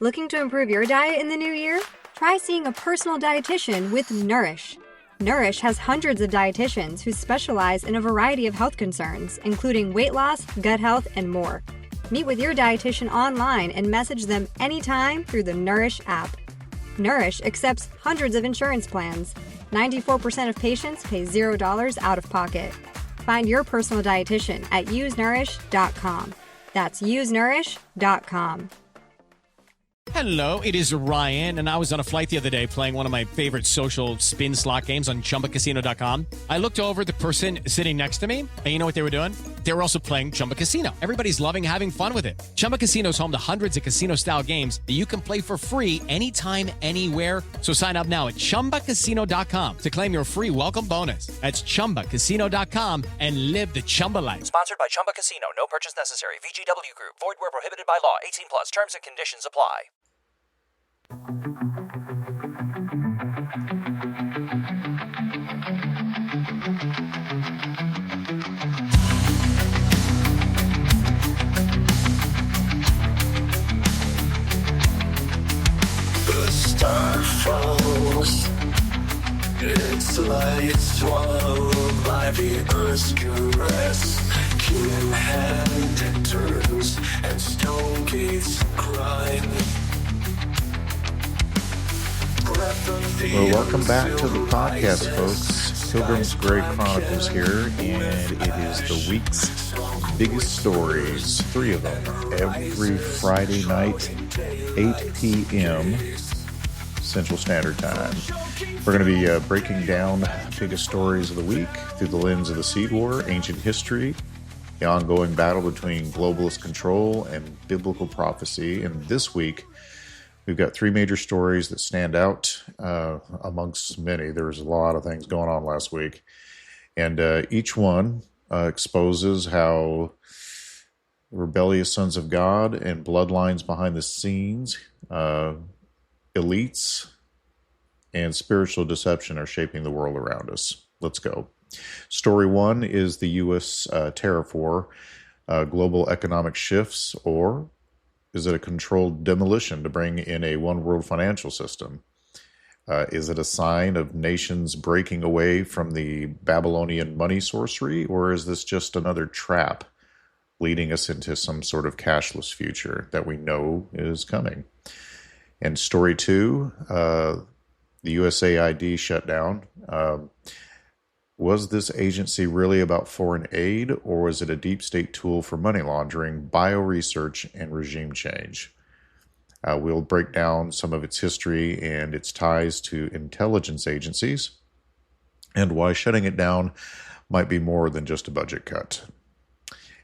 Looking to improve your diet in the new year? Try seeing a personal dietitian with Nourish. Nourish has hundreds of dietitians who specialize in a variety of health concerns, including weight loss, gut health, and more. Meet with your dietitian online and message them anytime through the Nourish app. Nourish accepts hundreds of insurance plans. 94% of patients pay $0 out of pocket. Find your personal dietitian at usenourish.com. That's usenourish.com. Hello, it is Ryan, and I was on a flight the other day playing one of my favorite social spin slot games on ChumbaCasino.com. I looked over at the person sitting next to me, and you know what they were doing? They were also playing Chumba Casino. Everybody's loving having fun with it. Chumba Casino is home to hundreds of casino-style games that you can play for free anytime, anywhere. So sign up now at ChumbaCasino.com to claim your free welcome bonus. That's ChumbaCasino.com and live the Chumba life. Sponsored by Chumba Casino. No purchase necessary. VGW Group. Void where prohibited by law. 18 plus. Terms and conditions apply. The star falls. Its light swallowed by the earth's caress. Human hand turns and stone gates grind. Well, welcome back to the podcast, folks. Pilgrim's Grey Chronicles here, and it is the week's biggest stories, 3 of them, every Friday night, 8 p.m. Central Standard Time. We're going to be breaking down biggest stories of the week through the lens of the Seed War, ancient history, the ongoing battle between globalist control and biblical prophecy. And this week, we've got 3 major stories that stand out amongst many. There was a lot of things going on last week. And each one exposes how rebellious sons of God and bloodlines behind the scenes, elites, and spiritual deception are shaping the world around us. Let's go. Story 1 is the U.S. Tariff War, global economic shifts, or is it a controlled demolition to bring in a one-world financial system? Is it a sign of nations breaking away from the Babylonian money sorcery, or is this just another trap leading us into some sort of cashless future that we know is coming? And story 2, the USAID shutdown. Was this agency really about foreign aid, or was it a deep state tool for money laundering, bioresearch, and regime change? We'll break down some of its history and its ties to intelligence agencies, and why shutting it down might be more than just a budget cut.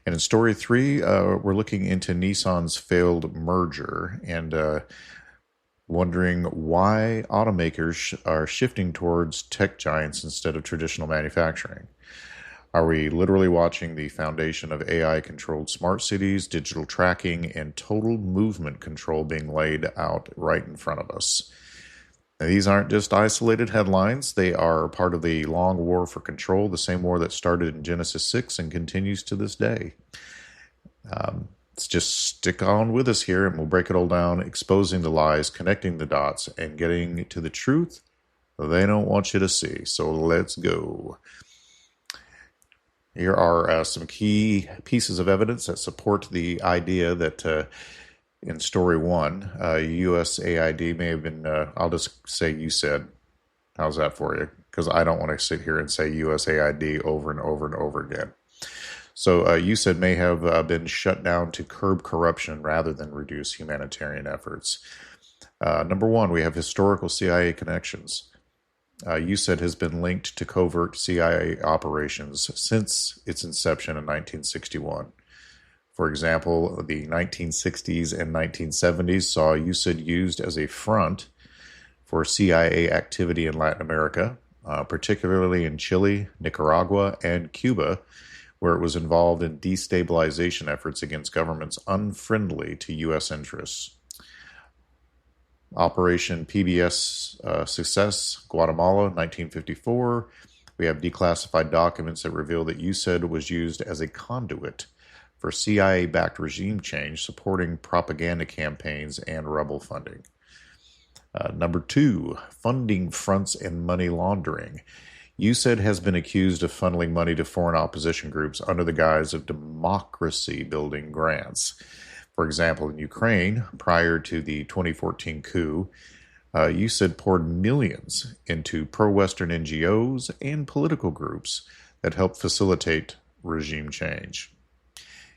And in story 3, we're looking into Nissan's failed merger and wondering why automakers are shifting towards tech giants instead of traditional manufacturing. Are we literally watching the foundation of AI-controlled smart cities, digital tracking, and total movement control being laid out right in front of us? Now, these aren't just isolated headlines. They are part of the long war for control, the same war that started in Genesis 6 and continues to this day. Let's just stick on with us here and we'll break it all down, exposing the lies, connecting the dots, and getting to the truth they don't want you to see. So let's go. Here are some key pieces of evidence that support the idea that in story 1, USAID may have been, I'll just say you said. How's that for you? Because I don't want to sit here and say USAID over and over and over again. So USAID may have been shut down to curb corruption rather than reduce humanitarian efforts. Number 1, we have historical CIA connections. USAID has been linked to covert CIA operations since its inception in 1961. For example, the 1960s and 1970s saw USAID used as a front for CIA activity in Latin America, particularly in Chile, Nicaragua, and Cuba, where it was involved in destabilization efforts against governments unfriendly to U.S. interests. Operation PBS Success, Guatemala, 1954. We have declassified documents that reveal that USAID was used as a conduit for CIA-backed regime change, supporting propaganda campaigns and rebel funding. Number 2, funding fronts and money laundering. USAID has been accused of funneling money to foreign opposition groups under the guise of democracy-building grants. For example, in Ukraine, prior to the 2014 coup, USAID poured millions into pro-Western NGOs and political groups that helped facilitate regime change.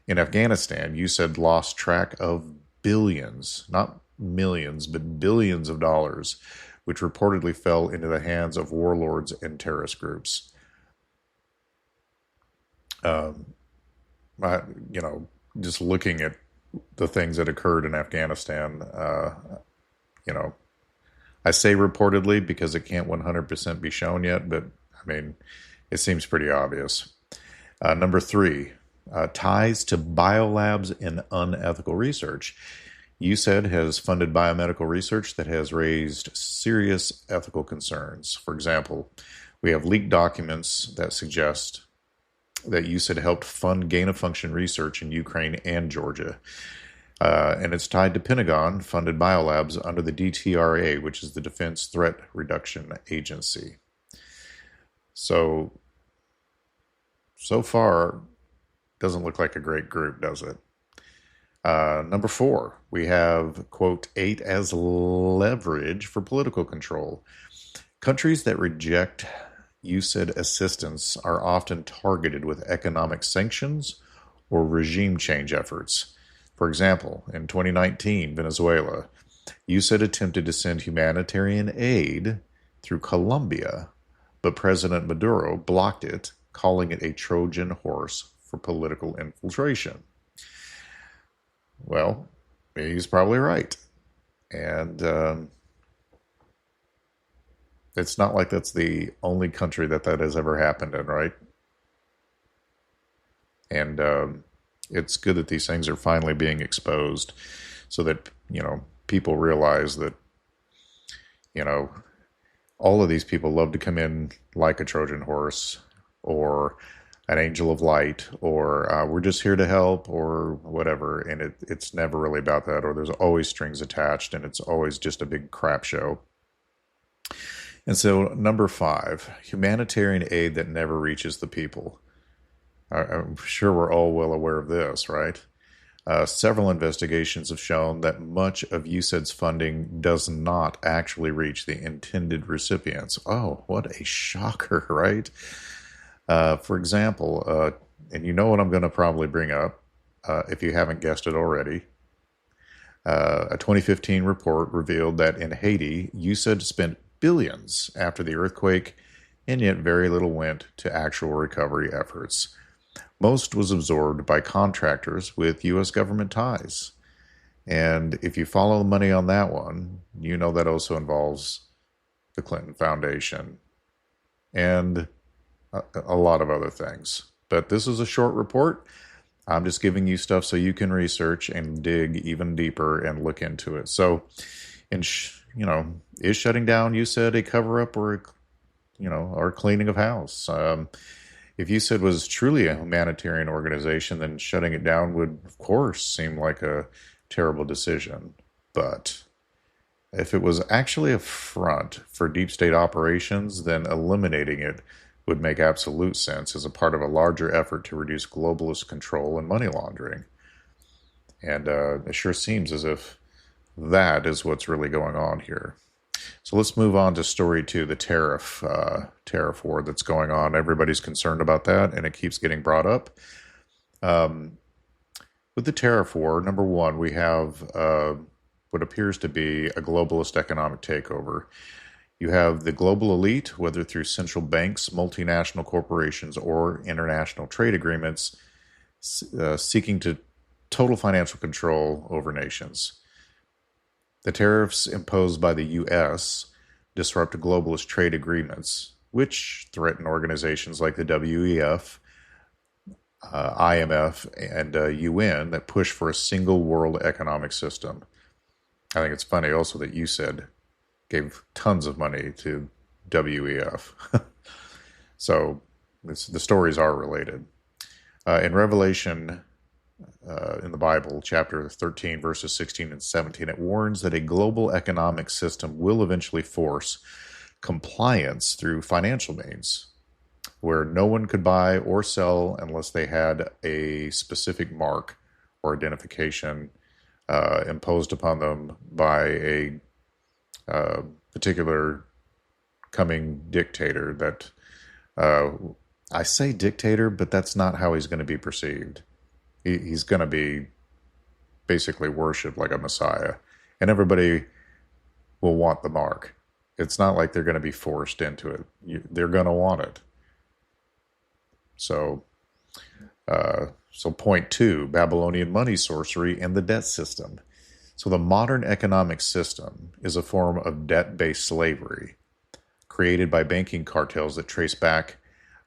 In Afghanistan, USAID lost track of billions, not millions, but billions of dollars, which reportedly fell into the hands of warlords and terrorist groups. Just looking at the things that occurred in Afghanistan, I say reportedly because it can't 100% be shown yet, but I mean, it seems pretty obvious. Number 3, ties to biolabs and unethical research. USAID has funded biomedical research that has raised serious ethical concerns. For example, we have leaked documents that suggest that USAID helped fund gain-of-function research in Ukraine and Georgia. And it's tied to Pentagon-funded biolabs under the DTRA, which is the Defense Threat Reduction Agency. So far, doesn't look like a great group, does it? Number 4, we have, quote, aid as leverage for political control. Countries that reject USAID assistance are often targeted with economic sanctions or regime change efforts. For example, in 2019, Venezuela, USAID attempted to send humanitarian aid through Colombia, but President Maduro blocked it, calling it a Trojan horse for political infiltration. Well, he's probably right. And it's not like that's the only country that has ever happened in, right? And it's good that these things are finally being exposed so that, people realize that, all of these people love to come in like a Trojan horse or an angel of light, or we're just here to help, or whatever, and it's never really about that, or there's always strings attached, and it's always just a big crap show. And so, number 5, humanitarian aid that never reaches the people. I'm sure we're all well aware of this, right? Several investigations have shown that much of USAID's funding does not actually reach the intended recipients. Oh, what a shocker, right? For example, and you know what I'm going to probably bring up, if you haven't guessed it already, a 2015 report revealed that in Haiti, USAID spent billions after the earthquake, and yet very little went to actual recovery efforts. Most was absorbed by contractors with U.S. government ties. And if you follow the money on that one, you know that also involves the Clinton Foundation and a lot of other things. But this is a short report. I'm just giving you stuff so you can research and dig even deeper and look into it. So, is shutting down USAID a cover-up or a cleaning of house? If USAID was truly a humanitarian organization, then shutting it down would, of course, seem like a terrible decision. But if it was actually a front for deep state operations, then eliminating it would make absolute sense as a part of a larger effort to reduce globalist control and money laundering. And it sure seems as if that is what's really going on here. So let's move on to story 2, the tariff war that's going on. Everybody's concerned about that, and it keeps getting brought up. With the tariff war, number 1, we have what appears to be a globalist economic takeover. You have the global elite, whether through central banks, multinational corporations, or international trade agreements, seeking to total financial control over nations. The tariffs imposed by the U.S. disrupt globalist trade agreements, which threaten organizations like the WEF, IMF, and UN that push for a single world economic system. I think it's funny also that USAID gave tons of money to WEF. So the stories are related. In Revelation in the Bible, chapter 13, verses 16 and 17. It warns that a global economic system will eventually force compliance through financial means, where no one could buy or sell unless they had a specific mark or identification imposed upon them by a particular coming dictator that, I say dictator, but that's not how he's going to be perceived. He's going to be basically worshipped like a messiah, and everybody will want the mark. It's not like they're going to be forced into it. They're going to want it. So point 2, Babylonian money sorcery and the debt system. So the modern economic system is a form of debt-based slavery created by banking cartels that trace back.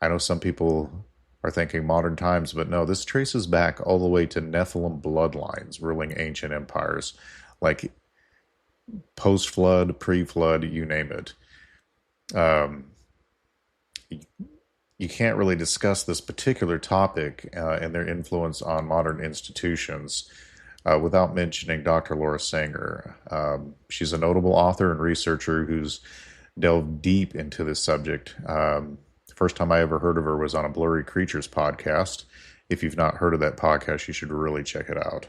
I know some people are thinking modern times, but no, this traces back all the way to Nephilim bloodlines ruling ancient empires, like post-flood, pre-flood, you name it. You can't really discuss this particular topic and their influence on modern institutions without mentioning Dr. Laura Sanger. She's a notable author and researcher who's delved deep into this subject. The first time I ever heard of her was on a Blurry Creatures podcast. If you've not heard of that podcast, you should really check it out.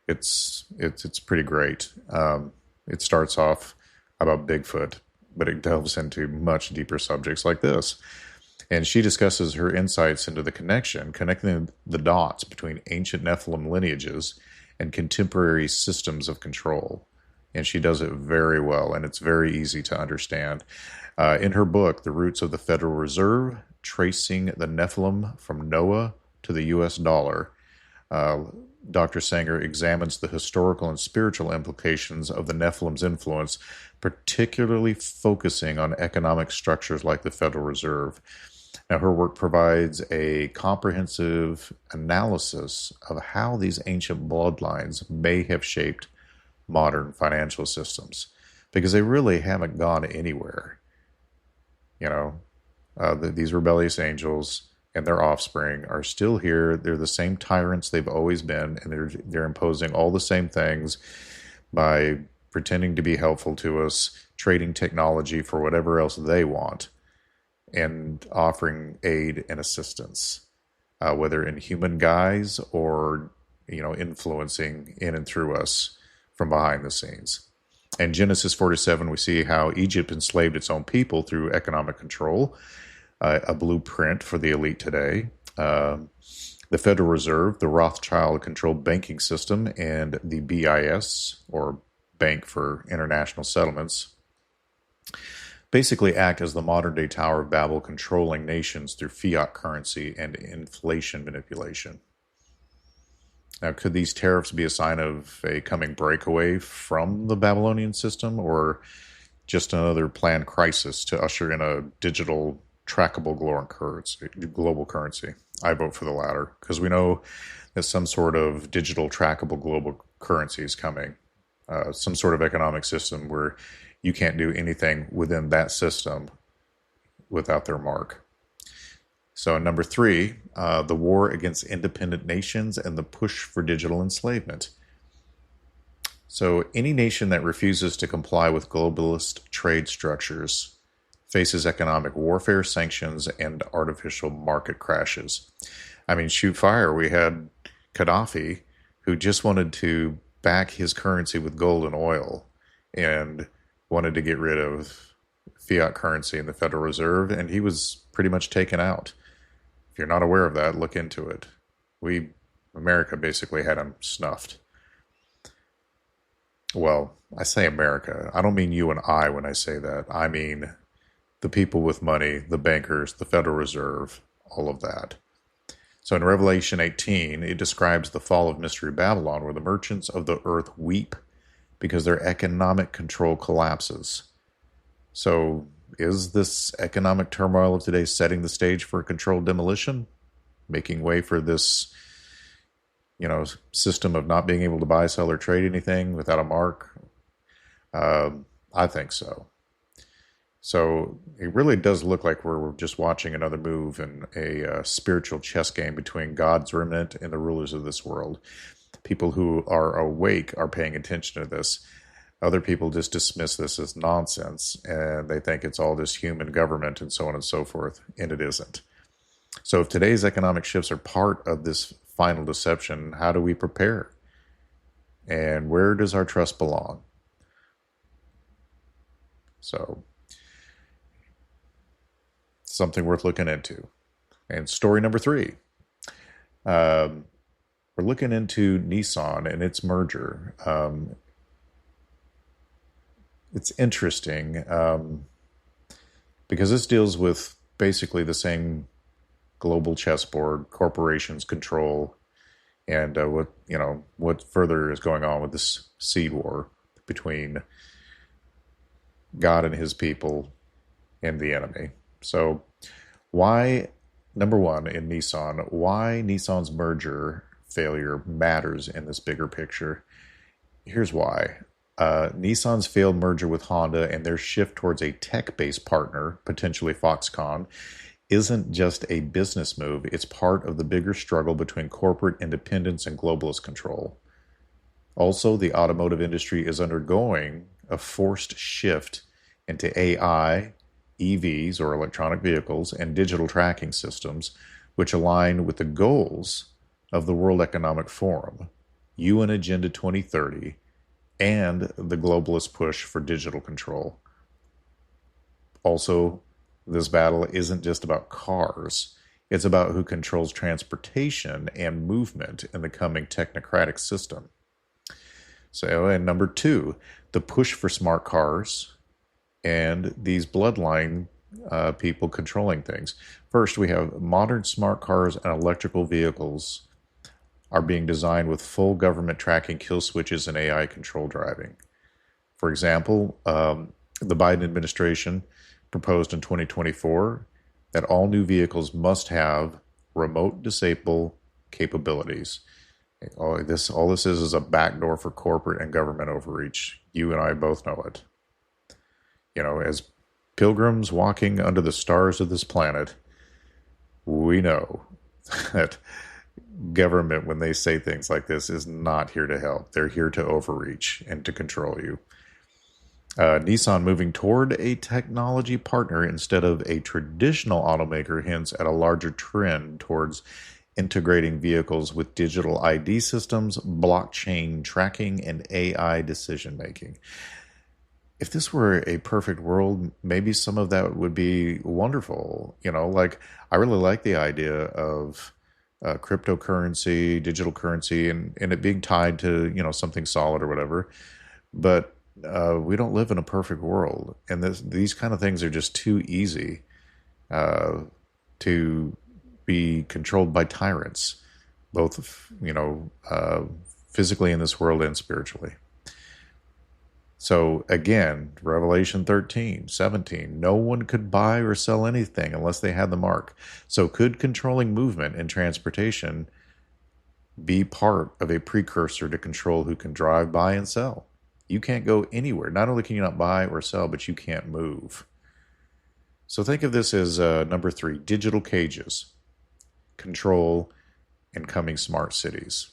It's pretty great. It starts off about Bigfoot, but it delves into much deeper subjects like this. And she discusses her insights into the connecting the dots between ancient Nephilim lineages and contemporary systems of control. And she does it very well, and it's very easy to understand. In her book, The Roots of the Federal Reserve, Tracing the Nephilim from Noah to the U.S. Dollar, Dr. Sanger examines the historical and spiritual implications of the Nephilim's influence, particularly focusing on economic structures like the Federal Reserve. Now, her work provides a comprehensive analysis of how these ancient bloodlines may have shaped modern financial systems, because they really haven't gone anywhere. These rebellious angels and their offspring are still here. They're the same tyrants they've always been, and they're imposing all the same things by pretending to be helpful to us, trading technology for whatever else they want, and offering aid and assistance, whether in human guise or, influencing in and through us from behind the scenes. In Genesis 47, we see how Egypt enslaved its own people through economic control, a blueprint for the elite today. The Federal Reserve, the Rothschild-controlled banking system, and the BIS, or Bank for International Settlements, basically act as the modern-day Tower of Babel, controlling nations through fiat currency and inflation manipulation. Now, could these tariffs be a sign of a coming breakaway from the Babylonian system, or just another planned crisis to usher in a digital, trackable global currency? I vote for the latter, because we know that some sort of digital, trackable global currency is coming. Some sort of economic system where you can't do anything within that system without their mark. So number 3, the war against independent nations and the push for digital enslavement. So any nation that refuses to comply with globalist trade structures faces economic warfare, sanctions, and artificial market crashes. I mean, shoot fire. We had Gaddafi, who just wanted to back his currency with gold and oil and wanted to get rid of fiat currency in the Federal Reserve, and he was pretty much taken out. If you're not aware of that, look into it. America basically had him snuffed. Well, I say America. I don't mean you and I when I say that. I mean the people with money, the bankers, the Federal Reserve, all of that. So in Revelation 18, it describes the fall of Mystery Babylon, where the merchants of the earth weep because their economic control collapses. So is this economic turmoil of today setting the stage for a controlled demolition, making way for this, system of not being able to buy, sell, or trade anything without a mark? I think so. So it really does look like we're just watching another move in a spiritual chess game between God's remnant and the rulers of this world. People who are awake are paying attention to this. Other people just dismiss this as nonsense, and they think it's all this human government and so on and so forth, and it isn't. So if today's economic shifts are part of this final deception, how do we prepare? And where does our trust belong? So, something worth looking into. And story number 3. We're looking into Nissan and its merger. It's interesting because this deals with basically the same global chessboard, corporations control, and what further is going on with this seed war between God and his people and the enemy. So why, number one, in Nissan, why Nissan's merger failure matters in this bigger picture. Here's why. Nissan's failed merger with Honda and their shift towards a tech-based partner, potentially Foxconn, isn't just a business move. It's part of the bigger struggle between corporate independence and globalist control. Also, the automotive industry is undergoing a forced shift into AI, EVs or electronic vehicles, and digital tracking systems, which align with the goals of the World Economic Forum, UN Agenda 2030, and the globalist push for digital control. Also, this battle isn't just about cars. It's about who controls transportation and movement in the coming technocratic system. So, and number 2, the push for smart cars and these bloodline people controlling things. First, we have modern smart cars and electrical vehicles are being designed with full government tracking, kill switches, and AI control driving. For example, the Biden administration proposed in 2024 that all new vehicles must have remote disable capabilities. All this is a backdoor for corporate and government overreach. You and I both know it. You know, as pilgrims walking under the stars of this planet, we know that government, when they say things like this, is not here to help. They're here to overreach and to control you. Nissan moving toward a technology partner instead of a traditional automaker hints at a larger trend towards integrating vehicles with digital ID systems, blockchain tracking, and AI decision making. If this were a perfect world, maybe some of that would be wonderful. You know, like I really like the idea of cryptocurrency, digital currency, and it being tied to, you know, something solid or whatever. But we don't live in a perfect world, and these kind of things are just too easy to be controlled by tyrants, both, you know, physically in this world and spiritually. So again, Revelation 13, 17, no one could buy or sell anything unless they had the mark. So could controlling movement and transportation be part of a precursor to control who can drive, buy, and sell? You can't go anywhere. Not only can you not buy or sell, but you can't move. So think of this as number 3, digital cages, control, and coming smart cities.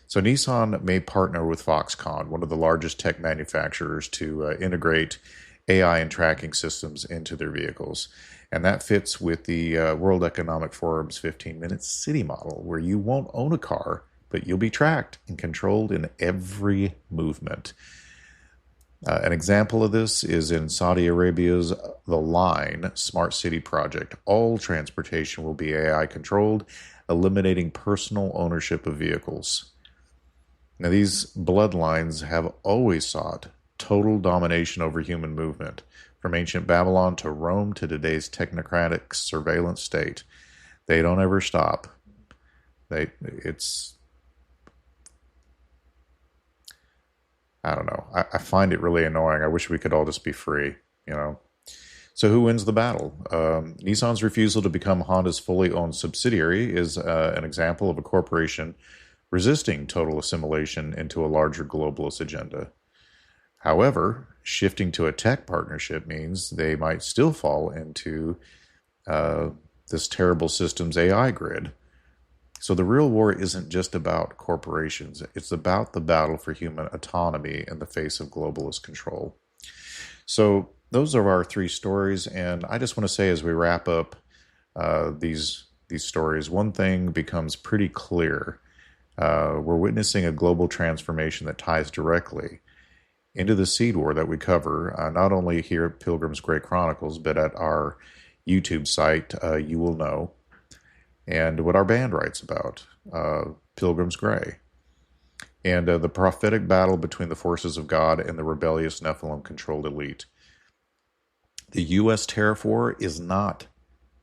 So Nissan may partner with Foxconn, one of the largest tech manufacturers, to integrate AI and tracking systems into their vehicles. And that fits with the World Economic Forum's 15-minute city model, where you won't own a car, but you'll be tracked and controlled in every movement. An example of this is in Saudi Arabia's The Line Smart City project. All transportation will be AI controlled, eliminating personal ownership of vehicles. Now, these bloodlines have always sought total domination over human movement, from ancient Babylon to Rome to today's technocratic surveillance state. They don't ever stop. I don't know. I find it really annoying. I wish we could all just be free, you know. So who wins the battle? Nissan's refusal to become Honda's fully owned subsidiary is an example of a corporation resisting total assimilation into a larger globalist agenda. However, Shifting to a tech partnership means they might still fall into this terrible systems AI grid. So the real war isn't just about corporations. It's about the battle for human autonomy in the face of globalist control. So those are our three stories. And I just want to say, as we wrap up these stories, one thing becomes pretty clear. We're witnessing a global transformation that ties directly into the seed war that we cover, not only here at Pilgrim's Gray Chronicles, but at our YouTube site, You Will Know, and what our band writes about, Pilgrim's Gray, and the prophetic battle between the forces of God and the rebellious Nephilim-controlled elite. The U.S. tariff war is not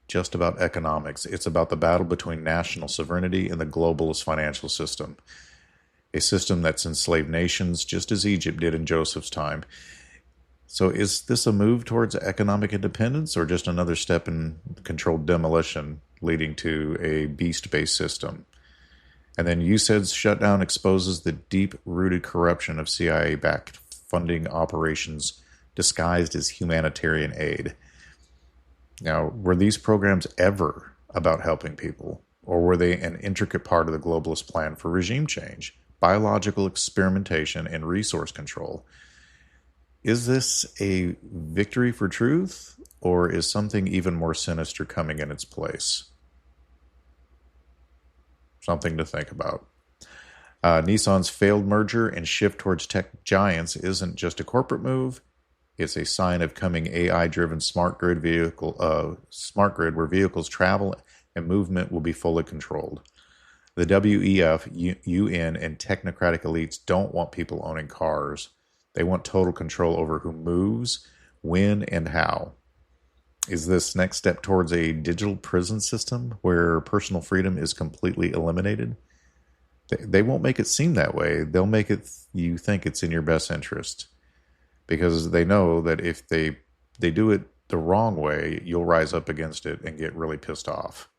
just about economics. It's about the battle between national sovereignty and the globalist financial system, a system that's enslaved nations just as Egypt did in Joseph's time. So is this a move towards economic independence or just another step in controlled demolition leading to a beast-based system? And then USAID's shutdown exposes the deep-rooted corruption of CIA-backed funding operations disguised as humanitarian aid. Now, were these programs ever about helping people, or were they an intricate part of the globalist plan for regime change, biological experimentation, and resource control? Is this a victory for truth, or is something even more sinister coming in its place? Something to think about. Nissan's failed merger and shift towards tech giants isn't just a corporate move. It's a sign of coming AI-driven smart grid where vehicles travel and movement will be fully controlled. The WEF, UN, and technocratic elites don't want people owning cars. They want total control over who moves, when, and how. Is this next step towards a digital prison system where personal freedom is completely eliminated? They won't make it seem that way. They'll make it you think it's in your best interest, because they know that if they do it the wrong way, you'll rise up against it and get really pissed off.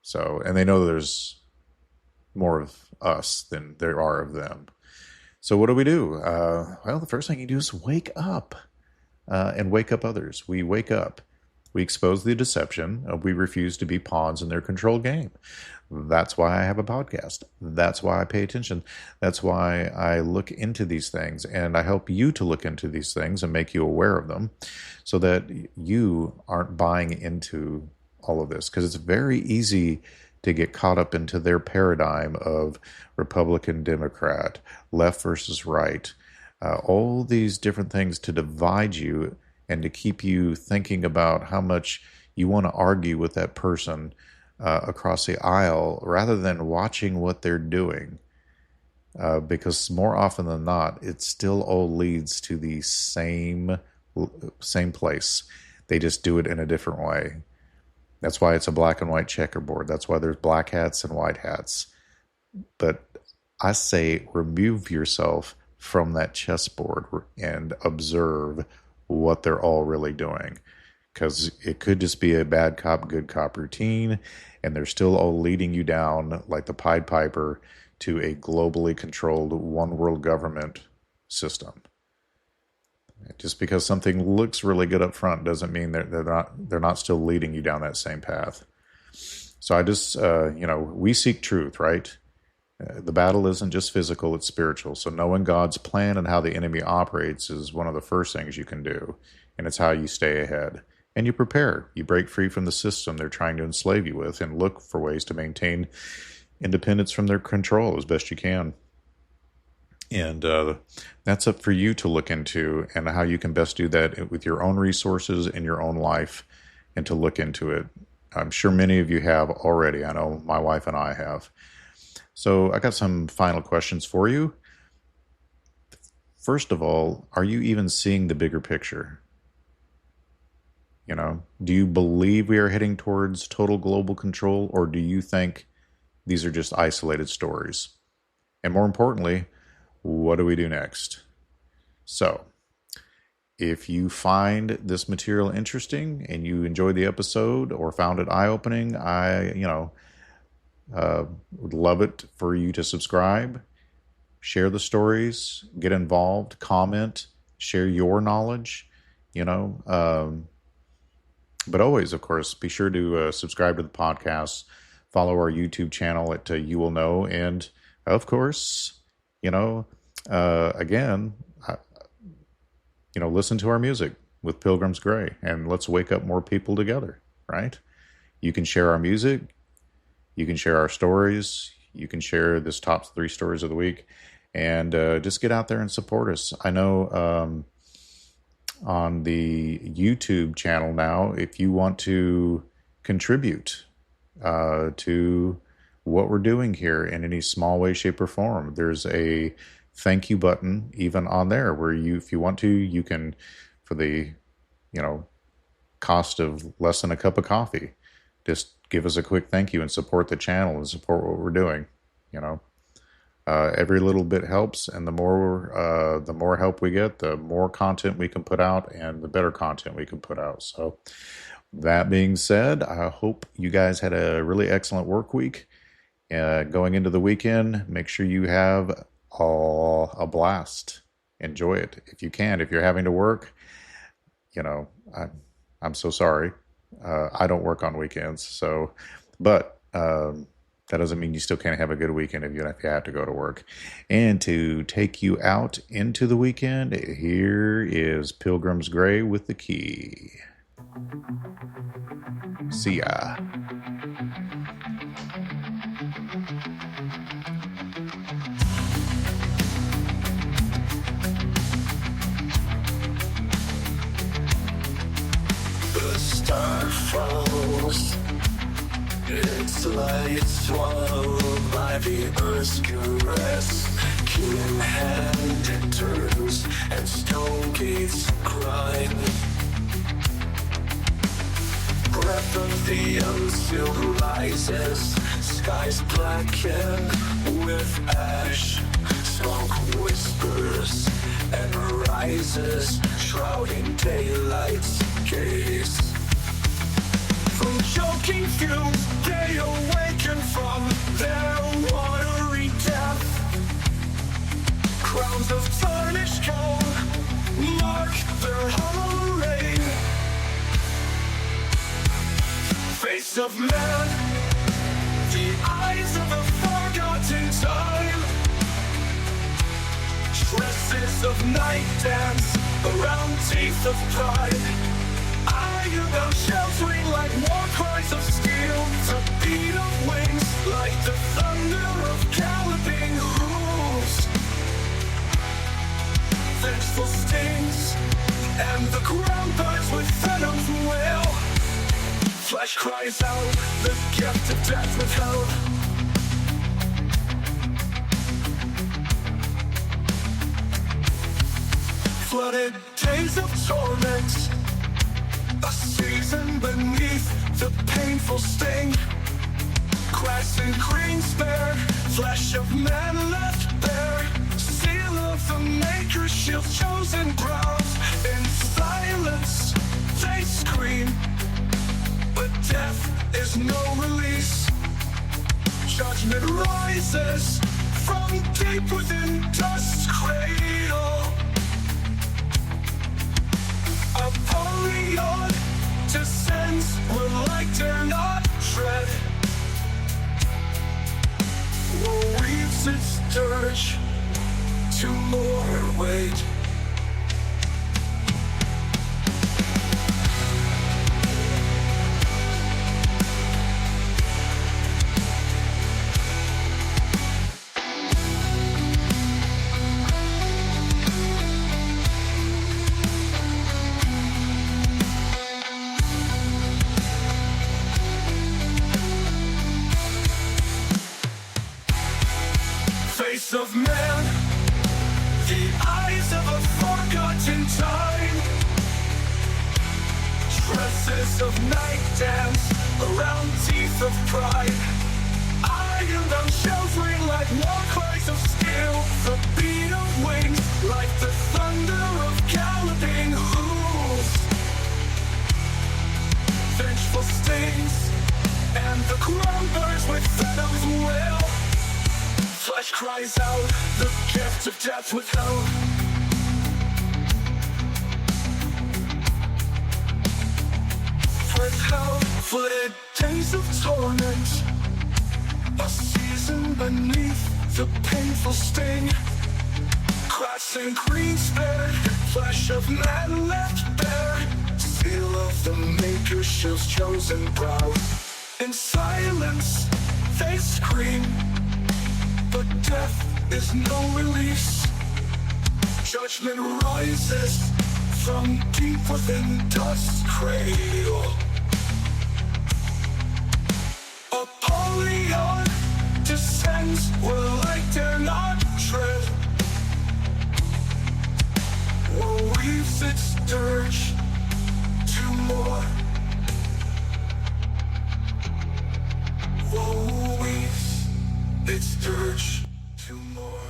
So, and they know there's more of us than there are of them. So what do? Well, the first thing you do is wake up and wake up others. We wake up. We expose the deception. We refuse to be pawns in their control game. That's why I have a podcast. That's why I pay attention. That's why I look into these things, and I help you to look into these things and make you aware of them so that you aren't buying into all of this, because it's very easy to get caught up into their paradigm of Republican, Democrat, left versus right, all these different things to divide you and to keep you thinking about how much you want to argue with that person across the aisle rather than watching what they're doing. Because more often than not, it still all leads to the same place. They just do it in a different way. That's why it's a black and white checkerboard. That's why there's black hats and white hats. But I say remove yourself from that chessboard and observe what they're all really doing. Because it could just be a bad cop, good cop routine, and they're still all leading you down like the Pied Piper to a globally controlled one world government system. Just because something looks really good up front doesn't mean they're not still leading you down that same path. So I just, we seek truth, right? The battle isn't just physical, it's spiritual. So knowing God's plan and how the enemy operates is one of the first things you can do. And it's how you stay ahead. And you prepare. You break free from the system they're trying to enslave you with and look for ways to maintain independence from their control as best you can. And that's up for you to look into, and how you can best do that with your own resources in your own life, and to look into it. I'm sure many of you have already. I know my wife and I have. So I got some final questions for you. First of all, are you even seeing the bigger picture? Do you believe we are heading towards total global control, or do you think these are just isolated stories? And more importantly, what do we do next? So, if you find this material interesting and you enjoyed the episode or found it eye-opening, I would love it for you to subscribe share the stories, get involved, comment, share your knowledge, you know. But always, of course, be sure to subscribe to the podcast, follow our YouTube channel at You Will Know, and of course, you know, again, listen to our music with Pilgrim's Gray, and let's wake up more people together, right? You can share our music, you can share our stories, you can share this top 3 stories of the week, and just get out there and support us. I know on the YouTube channel now, if you want to contribute to what we're doing here in any small way, shape, or form, there's a thank you button even on there where if you want to, you can, for the, cost of less than a cup of coffee, just give us a quick thank you and support the channel and support what we're doing. Every little bit helps, and the more help we get, the more content we can put out, and the better content we can put out. So that being said, I hope you guys had a really excellent work week. Going into the weekend, make sure you have a blast. Enjoy it if you can. If you're having to work, I'm so sorry. I don't work on weekends, but that doesn't mean you still can't have a good weekend if you have to go to work. And to take you out into the weekend, here is Pilgrim's Gray with the Key. See ya. The star falls. Its light swallowed by the earth's caress. Key in hand it turns, and stone gates grind. Breath of the unsealed rises. Skies blacken with ash. Smoke whispers and rises, shrouding daylight's gaze. From choking fumes, they awaken from their watery death. Crowns of tarnished gold mark their hollow reign. Face of man, the eyes of a forgotten time. Tresses of night dance around teeth of pride. Iron sheltering like war cries of steel. The beat of wings like the thunder of galloping hooves. Vengeful stings, and the ground burns with venom's will. Flesh cries out, the gift of death withheld. Flooded days of torment, a season beneath the painful sting. Grass and green spare, flesh of man left bare. Seal of the maker's shield, chosen ground. In silence, they scream, but death is no release. Judgment rises from deep within dust's cradle. Apollyon descends where light dare not tread. Weaves its dirge to more weight. Of man, the eyes of a forgotten time. Tresses of night dance around teeth of pride. Iron bound sheltering like war cries of steel. The beat of wings like the thunder of galloping hooves. Vengeful stings, and the ground burns with venom's will. Flesh flesh cries out, the gift of death withheld. Withheld for the days of torment, a season beneath the painful sting. Grass and green spared, flesh of man left bare. Seal of the maker shield's chosen brow. In silence, they scream, but death is no release. Judgment rises from deep within dust's cradle. Apollyon descends where light dare not tread. War weaves its dirge to more. War weaves its dirge to more.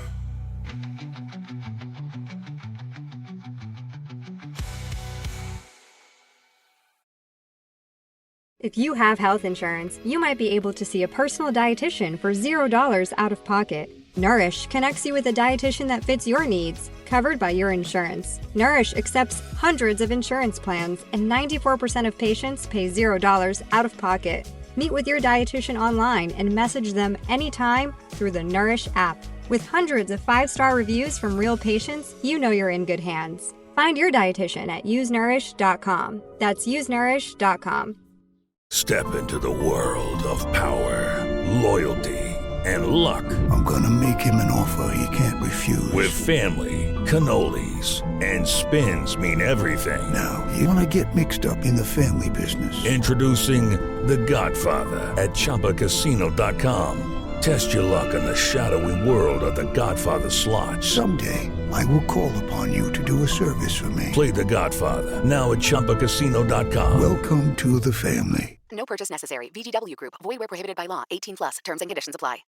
If you have health insurance, you might be able to see a personal dietitian for $0 out of pocket. Nourish connects you with a dietitian that fits your needs, covered by your insurance. Nourish accepts hundreds of insurance plans, and 94% of patients pay $0 out of pocket. Meet with your dietitian online and message them anytime through the Nourish app. With hundreds of 5-star reviews from real patients, you know you're in good hands. Find your dietitian at usenourish.com. That's usenourish.com. Step into the world of power, loyalty, and luck. I'm gonna make him an offer he can't refuse. With family, cannolis, and spins mean everything. Now, you wanna get mixed up in the family business. Introducing The Godfather at ChumbaCasino.com. Test your luck in the shadowy world of The Godfather slot. Someday, I will call upon you to do a service for me. Play The Godfather, now at ChumbaCasino.com. Welcome to the family. No purchase necessary. VGW Group. Void where prohibited by law. 18+. Terms and conditions apply.